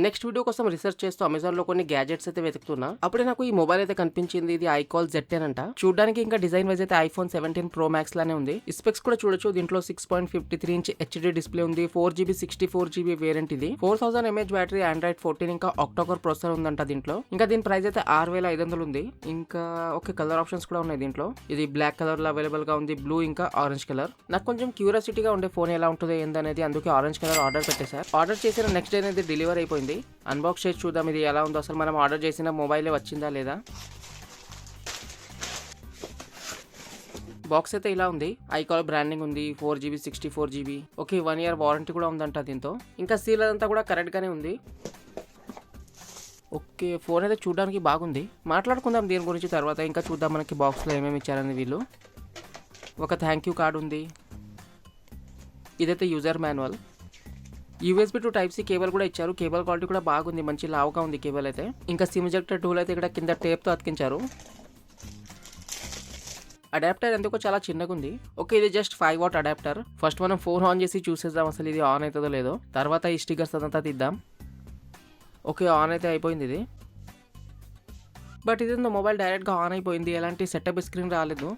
Next video కోసం research చేస్తూ Amazon లో కొన్ని గ్యాజెట్స్ అయితే వెతుకుతున్నా. అప్పుడే నాకు ఈ మొబైల్ అయితే కనిపించింది. ఇది ఐకాల్ Z10 అంట. చూడడానికి ఇంకా డిజైన్ వైజ్ అయితే iPhone 17 Pro Max లానే ఉంది. స్పెక్స్ కూడా చూడొచ్చు. దీంట్లో 6.53 ఇంచ్ HD డిస్ప్లే ఉంది. 4GB 64GB వేరియంట్ ఇది. 4000 mAh బ్యాటరీ, Android 14 ఇంకా ఆక్టోకోర్ ప్రాసెసర్ ఉందంట దీంట్లో. ఇంకా దీని ప్రైస్ అయితే 6500 ఉంది. ఇంకా ఓకే, కలర్ ఆప్షన్స్ కూడా ఉన్నాయి దీంట్లో. ఇది బ్లాక్ కలర్ లో అవైలబుల్ గా ఉంది, బ్లూ ఇంకా ఆరెంజ్ కలర్. నాకు కొంచెం క్యూరియాసిటీగా ఉండే ఫోన్ ఎలా ఉంటుందో ఏందనేది, అందుకే ఆరెంజ్ కలర్ ఆర్డర్ పెట్టేశారు. ఆర్డర్ చేసిన నెక్స్ట్ డే అనేది డెలివరీ అయిపోయింది. అన్బాక్స్ చేసి చూద్దాం ఇది ఎలా ఉందో, అసలు మనం ఆర్డర్ చేసిన మొబైలే వచ్చిందా లేదా. బాక్స్ అయితే ఇలా ఉంది. ఐకాల్ బ్రాండింగ్ ఉంది. 4GB 64GB. Okay, 1 year warranty కూడా ఉందంట దీంతో. ఇంకా సీల్ అదంతా కూడా కరెక్ట్ గానే ఉంది. ఓకే, ఫోన్ అయితే చూడడానికి బాగుంది. మాట్లాడుకుందాం దీని గురించి తర్వాత. ఇంకా చూద్దాం మనకి బాక్స్లో ఏమేమి ఇచ్చారని. వీళ్ళు ఒక థ్యాంక్ యూ కార్డు ఉంది. ఇదైతే user manual. USB to Type-C cable కూడా ఇచ్చారు. కేబుల్ క్వాలిటీ కూడా బాగుంది, మంచి లావుగా ఉంది కేబుల్ అయితే. ఇంకా సిమ్ ఎజెక్టర్ టూల్ అయితే ఇక్కడ కింద టేప్తో అతికించారు. అడాప్టర్ ఎందుకో చాలా చిన్నగా ఉంది. ఓకే, ఇది జస్ట్ 5W అడాప్టర్. ఫస్ట్ మనం ఫోన్ ఆన్ చేసి చూసేద్దాం అసలు ఇది ఆన్ అవుతుందో లేదో. తర్వాత ఈ స్టిక్కర్స్ అదంతా తీద్దాం. ఓకే, ఆన్ అయితే అయిపోయింది ఇది. బట్ ఇది మొబైల్ డైరెక్ట్గా ఆన్ అయిపోయింది, ఎలాంటి సెటప్ స్క్రీన్ రాలేదు.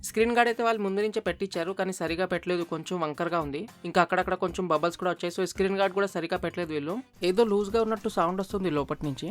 స్క్రీన్ గార్డ్ అయితే వాళ్ళు ముందు నుంచే పెట్టించారు, కానీ సరిగా పెట్టలేదు, కొంచెం వంకర్గా ఉంది. ఇంకా అక్కడక్కడ కొంచెం బబల్స్ కూడా వచ్చాయి. సో స్క్రీన్ గార్డ్ కూడా సరిగా పెట్టలేదు వీళ్ళు. ఏదో లూజ్గా ఉన్నట్టు సౌండ్ వస్తుంది లోపటి నుంచి.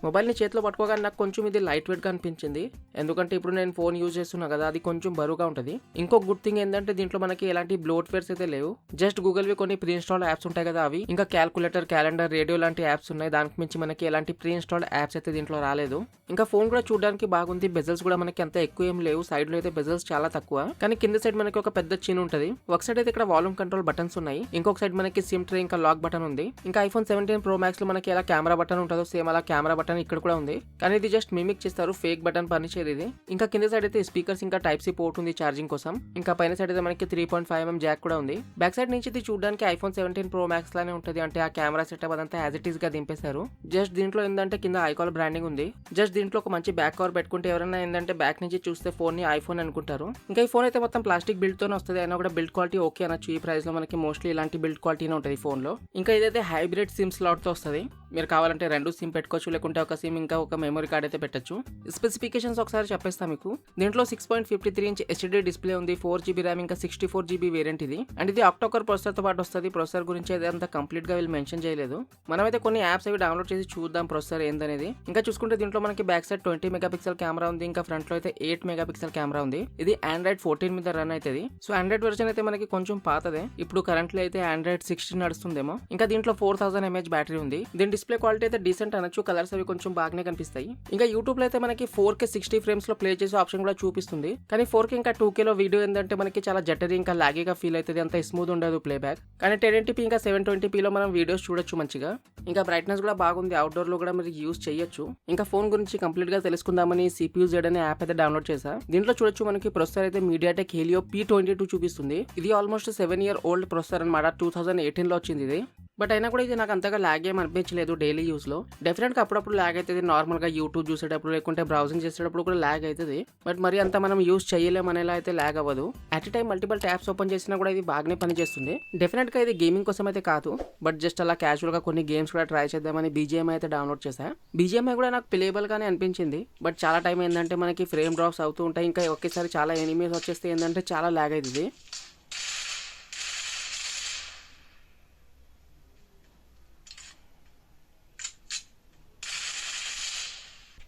మొబైల్ని చేతిలో పట్టుకోగానే నాకు కొంచెం ఇది లైట్ వెయిట్గా అనిపించింది. ఎందుకంటే ఇప్పుడు నేను ఫోన్ యూజ్ చేస్తున్నా కదా, అది కొంచెం బరువుగా ఉంటుంది. ఇంకొక గుడ్ థింగ్ ఏంటంటే దీంట్లో మనకి ఎలాంటి బ్లోట్వేర్స్ అయితే లేవు. జస్ట్ గూగుల్వి కొన్ని ప్రీ ఇన్స్టాల్డ్ యాప్స్ ఉంటాయి కదా అవి, ఇంకా క్యాల్కులేటర్, క్యాలెండర్, రేడియో లాంటి యాప్స్ ఉన్నాయి. దానికి మించి మనకి ఎలాంటి ప్రీ ఇన్స్టాల్డ్ యాప్స్ అయితే దీంట్లో రాలేదు. ఇంకా ఫోన్ కూడా చూడడానికి బాగుంది. బెజల్స్ కూడా మనకి అంత ఎక్కువ ఏం లేవు. సైడ్ లో అయితే బెజల్స్ చాలా తక్కువ, కానీ కింద సైడ్ మనకి ఒక పెద్ద చిన్ ఉంటుంది. ఒక సైడ్ అయితే ఇక్కడ వాల్యూమ్ కంట్రోల్ బటన్స్ ఉన్నాయి. ఇంకొక సైడ్ మనకి సిమ్ ట్రే ఇంకా లాక్ బటన్ ఉంది. ఇంకా iPhone 17 Pro Max లో మనకి ఎలా కెమెరా బటన్ ఉంటుందో సేమ్ అలా కెమెరా బటన్ ఇక్కడ కూడా ఉంది. కానీ ఇది జస్ట్ మిమిక్ చేస్తారు, ఫేక్ బటన్ పనిచేయదు ఇది. ఇంకా కింద సైడ్ అయితే స్పీకర్స్ ఇంకా Type-C పోర్ట్ ఉంది ఛార్జింగ్ కోసం. ఇంకా పైన సైడ్ అయితే మనకి 3.5mm జాక్ కూడా ఉంది. బ్యాక్ సైడ్ నుంచి ఇది చూడడానికి iPhone 17 Pro Max లానే ఉంటుంది. అంటే ఆ కెమెరా సెటప్ అదంతా యాజ్ ఇట్ ఈస్ గా దింపేశారు. జస్ట్ దీంట్లో ఏంటంటే కింద ఐకాల్ బ్రాండింగ్ ఉంది. జస్ట్ దీంట్లో ఒక మంచి బ్యాక్ కవర్ పెట్టుకుంటే ఎవరైనా ఏంటంటే బ్యాక్ నుంచి చూస్తే ఫోన్ ని ఐఫోన్ అనుకుంటారు. ఇంకా ఈ ఫోన్ అయితే మొత్తం ప్లాస్టిక్ బిల్డ్ తోనే వస్తుంది. అయినా కూడా బిల్డ్ క్వాలిటీ ఓకే అనొచ్చు. ఈ ప్రైస్ లో మనకి మోస్ట్లీ ఇలాంటి బిల్డ్ క్వాలిటీనే ఉంటుంది ఫోన్ లో. ఇంకా ఇదైతే హైబ్రిడ్ సిమ్ స్లాట్ తో వస్తుంది. మీరు కావాలంటే 2 సిమ్ పెట్టుకోవచ్చు, లేకుంటే ఒక సిమ్ ఇంకా ఒక మెమరీ కార్డ్ అయితే పెట్టచ్చు. స్పెసిఫికేషన్స్ ఒకసారి చెప్పేస్తా మీకు. దీంట్లో 6.53 ఇంచ్ HD డిస్ప్లే ఉంది. 4GB ర్యామ్ ఇంకా 64GB వేరియంట్ ఇది. అండ్ ఇది ఆక్టోకోర్ ప్రాసెసర్ తో పాటు వస్తుంది. ప్రాసెసర్ గురించి అయితే అంత కంప్లీట్ గా వీళ్ళు మెన్షన్ చేయలేదు. మనమైతే కొన్ని యాప్స్ అవి డౌన్లోడ్ చేసి చూద్దాం ప్రాసెసర్ ఏందనేది. ఇంకా చూసుకుంటే దీంట్లో మనకి బ్యాక్ సైడ్ 20 మెగాపిక్సెల్ కెమెరా ఉంది. ఇంకా ఫ్రంట్ లో అయితే 8 మెగాపిక్సెల్ కెమెరా ఉంది. ఇది Android 14 మీద రన్ అవుతుంది. సో Android వెర్షన్ అయితే మనకి కొంచెం పాతదే. ఇప్పుడు కరెంట్ లో అయితే Android 16 నడుస్తుందేమో. ఇంకా దీంట్లో 4000 mAh బ్యాటరీ ఉంది. దీని డిస్ప్లే క్వాలిటీ అయితే డీసెంట్ అనొచ్చు. కలర్స్ అవి కొంచెం బాగానే కనిపిస్తాయి. ఇంకా యూట్యూబ్ లో అయితే మనకి 4K 60 ఫ్రేమ్స్ లో ప్లే చేసే ఆప్షన్ కూడా చూపిస్తుంది. కానీ 4K ఇంకా 2K లో వీడియో ఏంటంటే మనకి చాలా జటరీ ఇంకా లాగీగా ఫీల్ అవుతుంది. అంత స్మూత్ ఉండదు ప్లే బ్యాక్. కానీ 1080p ఇంకా 720p లో మనం వీడియోస్ చూడొచ్చు మంచిగా. ఇంకా బ్రైట్నెస్ కూడా బాగుంది. అవుట్డోర్ లో కూడా మీరు యూజ్ చేయొచ్చు. ఇంకా ఫోన్ గురించి కంప్లీట్ గా తెలుసుకుందామని CPU Z అనే యాప్ అయితే డౌన్లోడ్ చేసా. దీంట్లో చూడొచ్చు మనకి ప్రొసెసర్ అయితే MediaTek Helio P22 చూపిస్తుంది. ఇది ఆల్మోస్ట్ 7 year old ప్రొసెసర్ అనమాట. 2018 లో వచ్చింది ఇది. బట్ అయినా కూడా ఇది నాకు అంతగా ల్యాగ్ ఏం అనిపించలేదు డైలీ యూస్ లో. డెఫినెట్ గా అప్పుడప్పుడు ల్యాగ్ అవుతుంది. నార్మల్ గా యూట్యూబ్ చూసేటప్పుడు లేకుంటే బ్రౌజింగ్ చేసేటప్పుడు కూడా ల్యాగ్ అవుతుంది. బట్ మరి అంత మనం యూస్ చేయలేమనేలా అయితే ల్యాగ్ అవ్వదు. At time multiple tabs open చేసినా కూడా ఇది బాగానే పనిచేస్తుంది. డెఫినెట్ గా ఇది గేమింగ్ కోసం అయితే కాదు, బట్ జస్ట్ అలా క్యాజువల్ గా కొన్ని గేమ్స్ కూడా ట్రై చేద్దామని BGMI అయితే డౌన్లోడ్ చేశా. BGMI కూడా నాకు ప్లేబుల్ గానే అనిపించింది. బట్ చాలా టైం ఏంటంటే మనకి ఫ్రేమ్ డ్రాప్స్ అవుతూ ఉంటాయి. ఇంకా ఒకేసారి చాలా ఎనిమీస్ వచ్చేస్తే ఏంటంటే చాలా ల్యాగ్ అవుతుంది.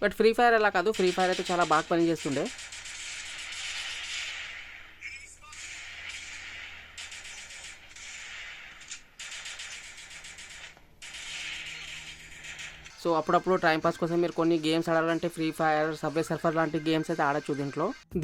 బట్ ఫ్రీ ఫైర్ అలా కాదు. ఫ్రీ ఫైర్ అయితే చాలా బాగా పనిచేస్తుండే. సో అప్పుడప్పుడు టైంపాస్ కోసం మీరు కొన్ని గేమ్స్ ఆడాలంటే ఫ్రీ ఫైర్, సబ్వే సర్ఫర్ లాంటి గేమ్స్ అయితే ఆడచ్చు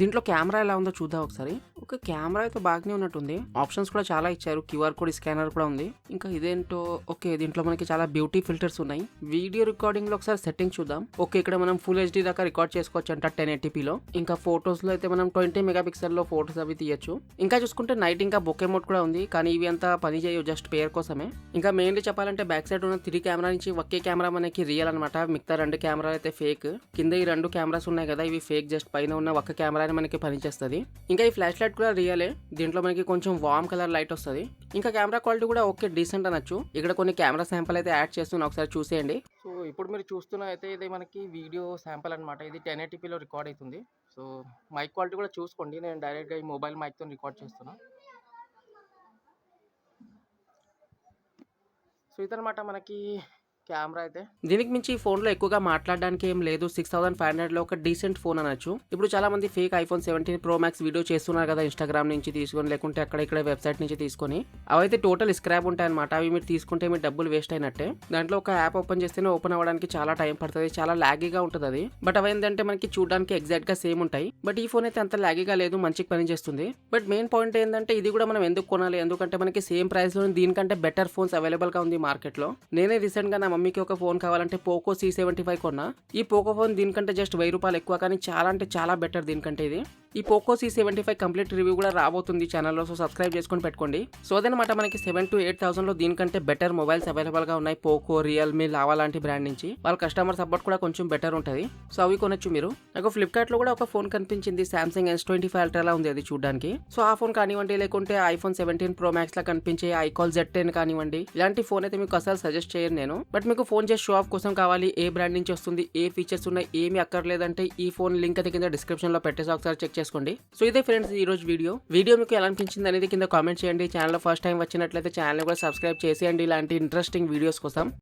దీంట్లో కెమెరా ఎలా ఉందో చూద్దాం ఒకసారి. ఒక కెమెరా అయితే బాగానే ఉన్నట్టుంది. ఆప్షన్స్ కూడా చాలా ఇచ్చారు. QR కోడ్ స్కానర్ కూడా ఉంది. ఇంకా ఇదేంటో ఓకే, దీంట్లో మనకి చాలా బ్యూటీ ఫిల్టర్స్ ఉన్నాయి. వీడియో రికార్డింగ్ లో ఒకసారి సెట్టింగ్ చూద్దాం. ఓకే, ఇక్కడ మనం ఫుల్ HD దాకా రికార్డ్ చేసుకోవచ్చు అంట 1080p లో. ఇంకా ఫోటోస్ లో అయితే మనం 20 మెగాపిక్సెల్ లో ఫోటోస్ అవి తీయచ్చు. ఇంకా చూసుకుంటే నైట్ ఇంకా బొకే మోడ్ కూడా ఉంది. కానీ ఇవి అంతా పని చేయవు, జస్ట్ పేర్ కోసమే. ఇంకా మెయిన్లీ చెప్పాలంటే బ్యాక్ సైడ్ ఉన్న 3 కెమెరా నుంచి ఒకే కెమెరా మనకి రియల్ అనమాట. మిగతా 2 కెమెరాలు అయితే ఫేక్. కింద ఈ 2 కెమెరాస్ ఉన్నాయి కదా, ఇవి ఫేక్. జస్ట్ పైన ఉన్న ఒక్క కెమెరాని మనకి పనిచేస్తుంది. ఇంకా ఈ ఫ్లాష్ లైట్ కూడా రియలే. దీంట్లో మనకి కొంచెం వామ్ కలర్ లైట్ వస్తుంది. ఇంకా కెమెరా క్వాలిటీ కూడా ఓకే, డీసెంట్ అనొచ్చు. ఇక్కడ కొన్ని కెమెరా శాంపుల్ అయితే యాడ్ చేస్తున్నా, ఒకసారి చూసేయండి. సో ఇప్పుడు మీరు చూస్తున్న అయితే ఇది మనకి వీడియో శాంపుల్ అనమాట. ఇది 1080pలో రికార్డ్ అవుతుంది. సో మైక్ క్వాలిటీ కూడా చూసుకోండి. నేను డైరెక్ట్గా ఈ మొబైల్ మైక్తో రికార్డ్ చేస్తున్నా. సో ఇదనమాట మనకి కెమెరా అయితే. దీనికి మించి ఈ ఫోన్లో ఎక్కువగా మాట్లాడడానికి ఏం లేదు. 6500లో ఒక డీసెంట్ ఫోన్ అనొచ్చు. ఇప్పుడు చాలా మంది fake iPhone 17 Pro Max video చేస్తున్నారు కదా, ఇన్స్టాగ్రామ్ నుంచి తీసుకొని, లేకుంటే అక్కడ ఇక్కడ వెబ్సైట్ నుంచి తీసుకొని. అవైతే టోటల్ స్క్రాప్ ఉంటాయి అనమాట. అవి మీరు తీసుకుంటే మీ డబ్బులు వేస్ట్ అయినట్టే. దాంట్లో ఒక యాప్ ఓపెన్ చేస్తేనే ఓపెన్ అవ్వడానికి చాలా టైం పడుతుంది, చాలా లాగీగా ఉంటుంది అది. బట్ అవి ఏంటంటే మనకి చూడడానికి ఎగ్జాక్ట్ గా సేమ్ ఉంటాయి. బట్ ఈ ఫోన్ అయితే అంత లాగీగా లేదు, మంచిగా పని చేస్తుంది. బట్ మెయిన్ పాయింట్ ఏంటంటే ఇది కూడా మనం ఎందుకు కొనాలి, ఎందుకంటే మనకి సేమ్ ప్రైస్ లో దీనికంటే బెటర్ ఫోన్స్ అవైలబుల్ గా ఉంది మార్కెట్ లో. నేనే రీసెంట్ గా నా మమ్మీకి ఒక ఫోన్ కావాలంటే పోకో C75 కొన్నా. ఈ పోకో ఫోన్ దీనికంటే జస్ట్ 1000 రూపాయలు ఎక్కువ, కానీ చాలా అంటే చాలా బెటర్ దీనికంటే ఇది. ఈ పోకో C75 కంప్లీట్ రివ్యూ కూడా రాబోతుంది ఛానల్లో, సో సబ్స్క్రైబ్ చేసుకొని పెట్టుకోండి. సో అదనమాట మనకి 7,000 to 8,000లో దీనికంటే బెటర్ మొబైల్స్ అవైలబుల్ గా ఉన్నాయి. పోకో, రియల్మీ, లావా లాంటి బ్రాండ్ నుంచి. వాళ్ళ కస్టమర్ సపోర్ట్ కూడా కొంచెం బెటర్ ఉంటుంది. సో అవి కొనొచ్చు మీరు. నాకు ఫ్లిప్కార్ట్ లో కూడా ఒక ఫోన్ కనిపించింది, Samsung S25 Ultra లా ఉంది అది చూడడానికి. సో ఆ ఫోన్ కానివ్వండి, లేకుంటే iPhone 17 Pro Max లా కనిపించే iQOO Z10 కానివ్వండి, ఇలాంటి ఫోన్ అయితే మీకు అసలు సజెస్ట్ చేయను నేను. బట్ మీకు ఫోన్ చేసి షో ఆఫ్ కోసం కావాలి, ఏ బ్రాండ్ నుంచి వస్తుంది, ఏ ఫీచర్స్ ఉన్నాయి, ఏమి అక్కర్లేదంటే ఈ ఫోన్ లింక్ అయితే కింద డిస్క్రిప్షన్ లో పెట్టేసి ఒకసారి చెక్ చేసుకోండి. సో ఇదే ఫ్రెండ్స్ ఈ రోజు వీడియో మీకు ఎలా అనిపించింది అనేది కింద కామెంట్ చేయండి. ఛానల్ ఫస్ట్ టైం వచ్చినట్లయితే ఛానల్ కూడా సబ్స్క్రైబ్ చేసేయండి ఇలాంటి ఇంట్రెస్టింగ్ వీడియోస్ కోసం.